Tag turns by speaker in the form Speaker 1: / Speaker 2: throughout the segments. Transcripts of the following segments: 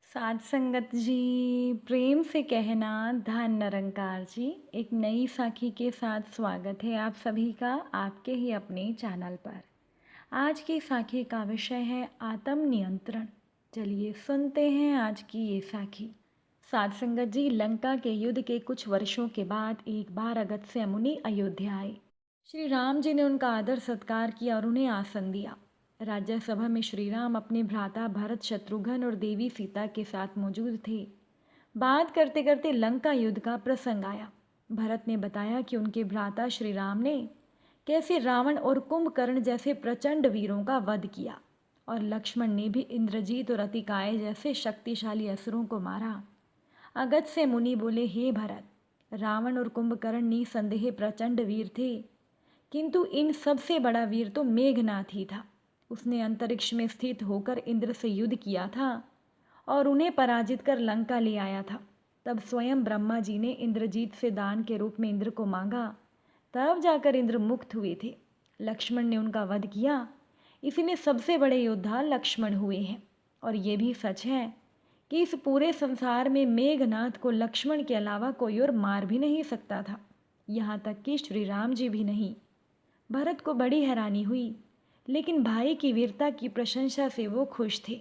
Speaker 1: साध संगत जी, प्रेम से कहना धन निरंकार जी। एक नई साखी के साथ स्वागत है आप सभी का आपके ही अपने चैनल पर। आज की साखी का विषय है आत्म नियंत्रण। चलिए सुनते हैं आज की ये साखी। साध संगत जी, लंका के युद्ध के कुछ वर्षों के बाद एक बार अगस्त्य मुनि अयोध्या आए। श्री राम जी ने उनका आदर सत्कार किया और उन्हें आसन दिया। राज्यसभा में श्री राम अपने भ्राता भरत, शत्रुघ्न और देवी सीता के साथ मौजूद थे। बात करते करते लंका युद्ध का प्रसंग आया। भरत ने बताया कि उनके भ्राता श्री राम ने कैसे रावण और कुंभकर्ण जैसे प्रचंड वीरों का वध किया, और लक्ष्मण ने भी इंद्रजीत और अतिकाय जैसे शक्तिशाली असुरों को मारा। अगस्त्य मुनि बोले, हे भरत, रावण और कुंभकर्ण निसंदेह प्रचंड वीर थे, किंतु इन सबसे बड़ा वीर तो मेघनाथ ही था। उसने अंतरिक्ष में स्थित होकर इंद्र से युद्ध किया था और उन्हें पराजित कर लंका ले आया था। तब स्वयं ब्रह्मा जी ने इंद्रजीत से दान के रूप में इंद्र को मांगा, तब जाकर इंद्र मुक्त हुए थे। लक्ष्मण ने उनका वध किया, इसीलिए सबसे बड़े योद्धा लक्ष्मण हुए हैं। और ये भी सच है कि इस पूरे संसार में मेघनाथ को लक्ष्मण के अलावा कोई और मार भी नहीं सकता था, यहाँ तक कि श्री राम जी भी नहीं। भरत को बड़ी हैरानी हुई, लेकिन भाई की वीरता की प्रशंसा से वो खुश थे।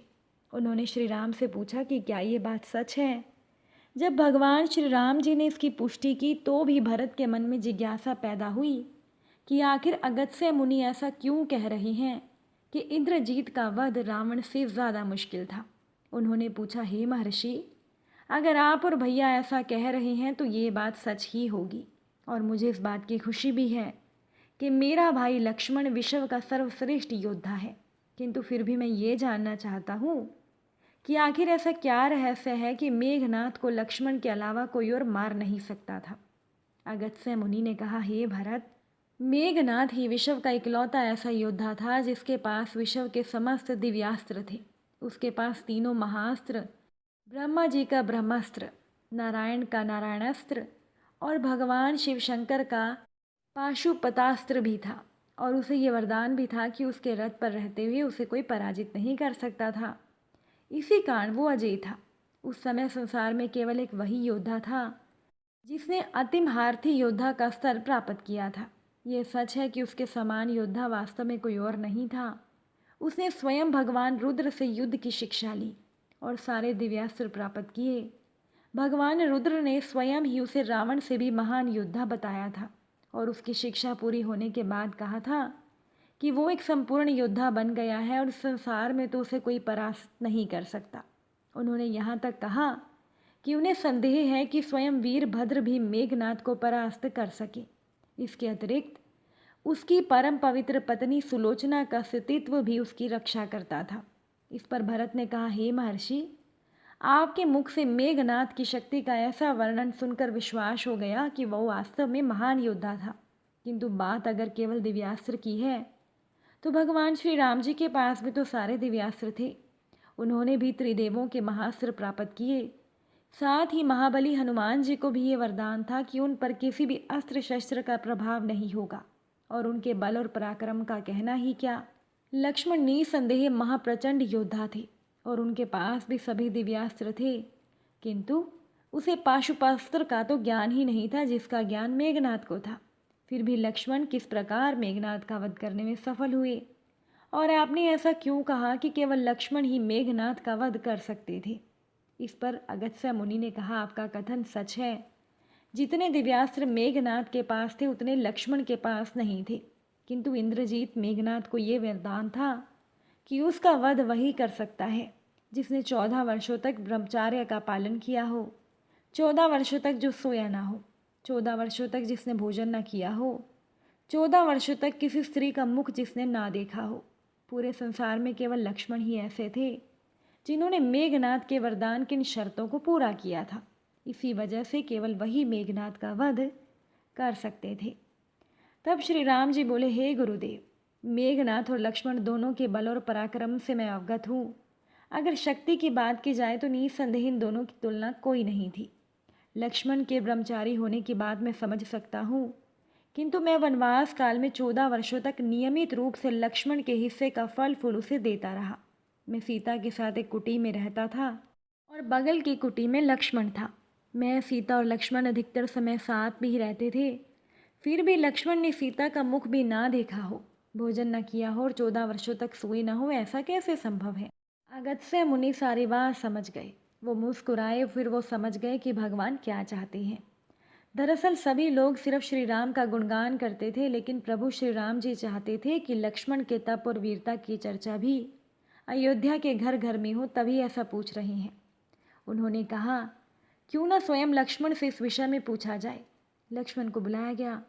Speaker 1: उन्होंने श्री राम से पूछा कि क्या ये बात सच है। जब भगवान श्री राम जी ने इसकी पुष्टि की तो भी भरत के मन में जिज्ञासा पैदा हुई कि आखिर अगस्त्य मुनि ऐसा क्यों कह रहे हैं कि इंद्रजीत का वध रावण से ज़्यादा मुश्किल था। उन्होंने पूछा, हे महर्षि, अगर आप और भैया ऐसा कह रहे हैं तो ये बात सच ही होगी, और मुझे इस बात की खुशी भी है कि मेरा भाई लक्ष्मण विश्व का सर्वश्रेष्ठ योद्धा है। किंतु फिर भी मैं ये जानना चाहता हूँ कि आखिर ऐसा क्या रहस्य है कि मेघनाथ को लक्ष्मण के अलावा कोई और मार नहीं सकता था। अगस्त्य मुनि ने कहा, हे भरत, मेघनाथ ही विश्व का इकलौता ऐसा योद्धा था जिसके पास विश्व के समस्त दिव्यास्त्र थे। उसके पास तीनों महाअस्त्र, ब्रह्मा जी का ब्रह्मास्त्र, नारायण का नारायणास्त्र और भगवान शिव शंकर का पाशुपतास्त्र भी था। और उसे ये वरदान भी था कि उसके रथ पर रहते हुए उसे कोई पराजित नहीं कर सकता था। इसी कारण वो अजय था। उस समय संसार में केवल एक वही योद्धा था जिसने अतिमहारथी योद्धा का स्तर प्राप्त किया था। ये सच है कि उसके समान योद्धा वास्तव में कोई और नहीं था। उसने स्वयं भगवान रुद्र से युद्ध की शिक्षा ली और सारे दिव्यास्त्र प्राप्त किए। भगवान रुद्र ने स्वयं ही उसे रावण से भी महान योद्धा बताया था और उसकी शिक्षा पूरी होने के बाद कहा था कि वो एक संपूर्ण योद्धा बन गया है और संसार में तो उसे कोई परास्त नहीं कर सकता। उन्होंने यहाँ तक कहा कि उन्हें संदेह है कि स्वयं वीरभद्र भी मेघनाथ को परास्त कर सके। इसके अतिरिक्त उसकी परम पवित्र पत्नी सुलोचना का अस्तित्व भी उसकी रक्षा करता था। इस पर भरत ने कहा, हे महर्षि, आपके मुख से मेघनाथ की शक्ति का ऐसा वर्णन सुनकर विश्वास हो गया कि वह वास्तव में महान योद्धा था। किंतु बात अगर केवल दिव्यास्त्र की है तो भगवान श्री राम जी के पास भी तो सारे दिव्यास्त्र थे। उन्होंने भी त्रिदेवों के महास्त्र प्राप्त किए। साथ ही महाबली हनुमान जी को भी ये वरदान था कि उन पर किसी भी अस्त्र शस्त्र का प्रभाव नहीं होगा, और उनके बल और पराक्रम का कहना ही क्या। लक्ष्मण निसंदेह महाप्रचंड योद्धा थे और उनके पास भी सभी दिव्यास्त्र थे, किंतु उसे पाशुपास्त्र का तो ज्ञान ही नहीं था जिसका ज्ञान मेघनाथ को था। फिर भी लक्ष्मण किस प्रकार मेघनाथ का वध करने में सफल हुए, और आपने ऐसा क्यों कहा कि केवल लक्ष्मण ही मेघनाथ का वध कर सकते थे। इस पर अगस्त्य मुनि ने कहा, आपका कथन सच है। जितने दिव्यास्त्र मेघनाथ के पास थे उतने लक्ष्मण के पास नहीं थे, किंतु इंद्रजीत मेघनाथ को ये वरदान था कि उसका वध वही कर सकता है जिसने 14 वर्षों तक ब्रह्मचार्य का पालन किया हो, 14 वर्षों तक जो सोया ना हो, 14 वर्षों तक जिसने भोजन न किया हो, 14 वर्षों तक किसी स्त्री का मुख जिसने ना देखा हो। पूरे संसार में केवल लक्ष्मण ही ऐसे थे जिन्होंने मेघनाथ के वरदान की इन शर्तों को पूरा किया था। इसी वजह से केवल वही मेघनाथ का वध कर सकते थे। तब श्री राम जी बोले, हे गुरुदेव, मेघनाथ और लक्ष्मण दोनों के बल और पराक्रम से मैं अवगत हूँ। अगर शक्ति की बात की जाए तो निसंदेह इन दोनों की तुलना कोई नहीं थी। लक्ष्मण के ब्रह्मचारी होने की बात मैं समझ सकता हूँ, किंतु मैं वनवास काल में 14 वर्षों तक नियमित रूप से लक्ष्मण के हिस्से का फल फूल उसे देता रहा। मैं सीता के साथ एक कुटी में रहता था और बगल की कुटी में लक्ष्मण था। मैं, सीता और लक्ष्मण अधिकतर समय साथ में ही रहते थे। फिर भी लक्ष्मण ने सीता का मुख भी ना देखा हो, भोजन न किया हो और 14 वर्षों तक सोए न हो, ऐसा कैसे संभव है? अगस्त्य मुनि सारी बात समझ गए। वो मुस्कुराए, फिर वो समझ गए कि भगवान क्या चाहते हैं। दरअसल सभी लोग सिर्फ श्री राम का गुणगान करते थे, लेकिन प्रभु श्री राम जी चाहते थे कि लक्ष्मण के तप और वीरता की चर्चा भी अयोध्या के घर घर में हो, तभी ऐसा पूछ रहे हैं। उन्होंने कहा, क्यों न स्वयं लक्ष्मण से इस विषय में पूछा जाए। लक्ष्मण को बुलाया गया।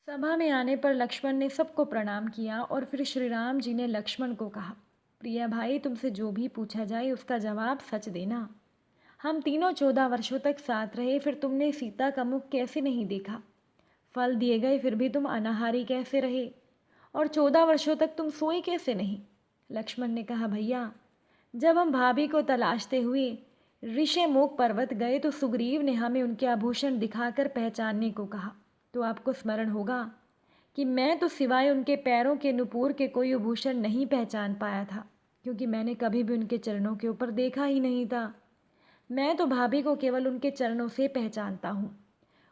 Speaker 1: सभा में आने पर लक्ष्मण ने सबको प्रणाम किया और फिर श्री राम जी ने लक्ष्मण को कहा, प्रिय भाई, तुमसे जो भी पूछा जाए उसका जवाब सच देना। हम तीनों 14 वर्षों तक साथ रहे, फिर तुमने सीता का मुख कैसे नहीं देखा? फल दिए गए फिर भी तुम अनाहारी कैसे रहे? और 14 वर्षों तक तुम सोए कैसे नहीं? लक्ष्मण ने कहा, भैया, जब हम भाभी को तलाशते हुए ऋषिमुख पर्वत गए तो सुग्रीव ने हमें उनके आभूषण दिखाकर पहचानने को कहा। तो आपको स्मरण होगा कि मैं तो सिवाय उनके पैरों के नुपुर के कोई आभूषण नहीं पहचान पाया था, क्योंकि मैंने कभी भी उनके चरणों के ऊपर देखा ही नहीं था। मैं तो भाभी को केवल उनके चरणों से पहचानता हूँ।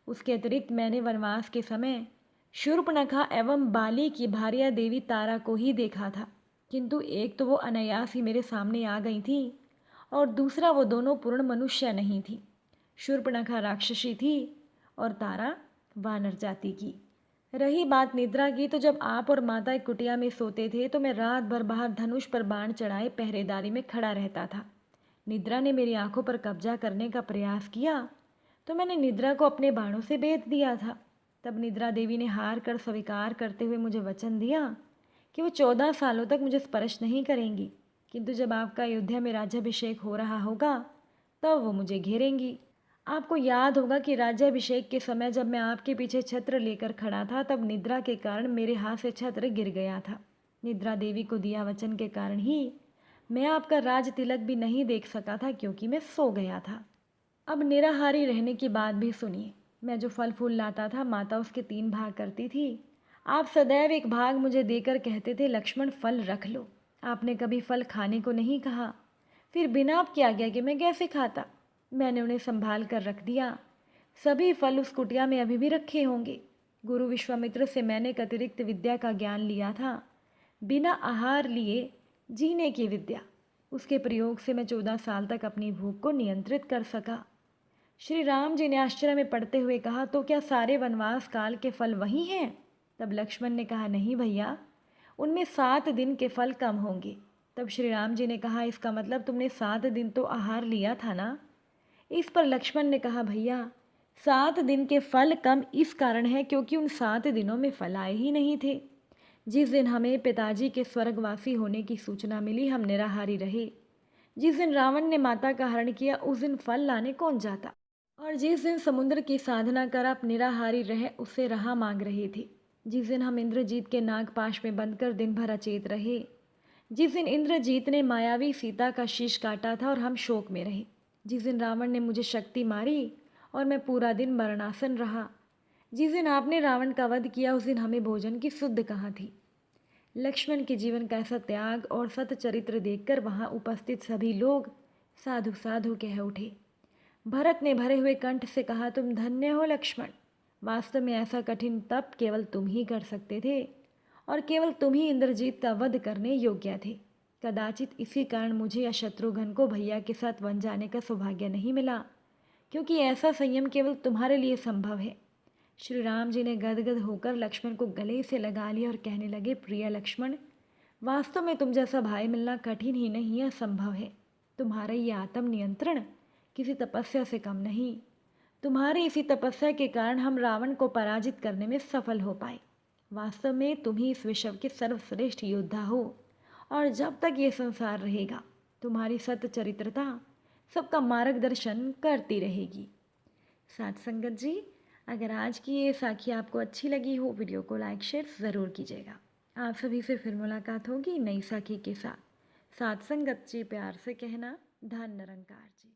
Speaker 1: उसके अतिरिक्त मैंने वनवास के समय शूर्पणखा एवं बाली की भार्या देवी तारा को ही देखा था, किंतु एक तो वो अनायास ही मेरे सामने आ गई थी और दूसरा वो दोनों पूर्ण मनुष्य नहीं थी। शूर्पणखा राक्षसी थी और तारा वानर जाति की। रही बात निद्रा की, तो जब आप और माता एक कुटिया में सोते थे तो मैं रात भर बाहर धनुष पर बाण चढ़ाए पहरेदारी में खड़ा रहता था। निद्रा ने मेरी आंखों पर कब्जा करने का प्रयास किया तो मैंने निद्रा को अपने बाणों से भेद दिया था। तब निद्रा देवी ने हार कर स्वीकार करते हुए मुझे वचन दिया कि वो 14 सालों तक मुझे स्पर्श नहीं करेंगी, किंतु जब आपका अयोध्या में राज्याभिषेक हो रहा होगा तब वो मुझे घेरेंगी। आपको याद होगा कि राज्याभिषेक के समय जब मैं आपके पीछे छत्र लेकर खड़ा था, तब निद्रा के कारण मेरे हाथ से छत्र गिर गया था। निद्रा देवी को दिया वचन के कारण ही मैं आपका राज तिलक भी नहीं देख सका था, क्योंकि मैं सो गया था। अब निराहारी रहने की बात भी सुनिए। मैं जो फल फूल लाता था, माता उसके 3 भाग करती थी। आप सदैव एक भाग मुझे देकर कहते थे, लक्ष्मण फल रख लो। आपने कभी फल खाने को नहीं कहा। फिर बिना आपके आज्ञा के मैं कैसे खाता? मैंने उन्हें संभाल कर रख दिया। सभी फल उस कुटिया में अभी भी रखे होंगे। गुरु विश्वामित्र से मैंने एक अतिरिक्त विद्या का ज्ञान लिया था, बिना आहार लिए जीने की विद्या। उसके प्रयोग से मैं 14 साल तक अपनी भूख को नियंत्रित कर सका। श्री राम जी ने आश्चर्य में पड़ते हुए कहा, तो क्या सारे वनवास काल के फल वही हैं? तब लक्ष्मण ने कहा, नहीं भैया, उनमें 7 दिन के फल कम होंगे। तब श्री राम जी ने कहा, इसका मतलब तुमने 7 दिन तो आहार लिया था ना? इस पर लक्ष्मण ने कहा, भैया, 7 दिन के फल कम इस कारण है क्योंकि उन 7 दिनों में फल आए ही नहीं थे। जिस दिन हमें पिताजी के स्वर्गवासी होने की सूचना मिली, हम निराहारी रहे। जिस दिन रावण ने माता का हरण किया, उस दिन फल लाने कौन जाता? और जिस दिन समुद्र की साधना कर आप निराहारी रहे, उससे रहा मांग रहे थे। जिस दिन हम इंद्रजीत के नागपाश में बंधकर दिन भर अचेत रहे। जिस दिन इंद्रजीत ने मायावी सीता का शीश काटा था और हम शोक में रहे। जिस दिन रावण ने मुझे शक्ति मारी और मैं पूरा दिन मरणासन रहा। जिस दिन आपने रावण का वध किया, उस दिन हमें भोजन की सुध कहाँ थी? लक्ष्मण के जीवन का ऐसा त्याग और सत चरित्र देखकर वहां उपस्थित सभी लोग साधु साधु कह उठे। भरत ने भरे हुए कंठ से कहा, तुम धन्य हो लक्ष्मण। वास्तव में ऐसा कठिन तप केवल तुम ही कर सकते थे और केवल तुम ही इंद्रजीत का वध करने योग्य थे। कदाचित इसी कारण मुझे या शत्रुघ्न को भैया के साथ वन जाने का सौभाग्य नहीं मिला, क्योंकि ऐसा संयम केवल तुम्हारे लिए संभव है। श्री राम जी ने गदगद होकर लक्ष्मण को गले से लगा लिया और कहने लगे, प्रिय लक्ष्मण, वास्तव में तुम जैसा भाई मिलना कठिन ही नहीं, असंभव है। तुम्हारा ये आत्म नियंत्रण किसी तपस्या से कम नहीं। तुम्हारी इसी तपस्या के कारण हम रावण को पराजित करने में सफल हो पाए। वास्तव में तुम ही इस विश्व के सर्वश्रेष्ठ योद्धा हो और जब तक ये संसार रहेगा, तुम्हारी सत्य चरित्रता सबका मार्गदर्शन करती रहेगी। साथ संगत जी, अगर आज की ये साखी आपको अच्छी लगी हो, वीडियो को लाइक शेयर ज़रूर कीजिएगा। आप सभी से फिर मुलाकात होगी नई साखी के साथ। साथ संगत जी, प्यार से कहना, धन निरंकार जी।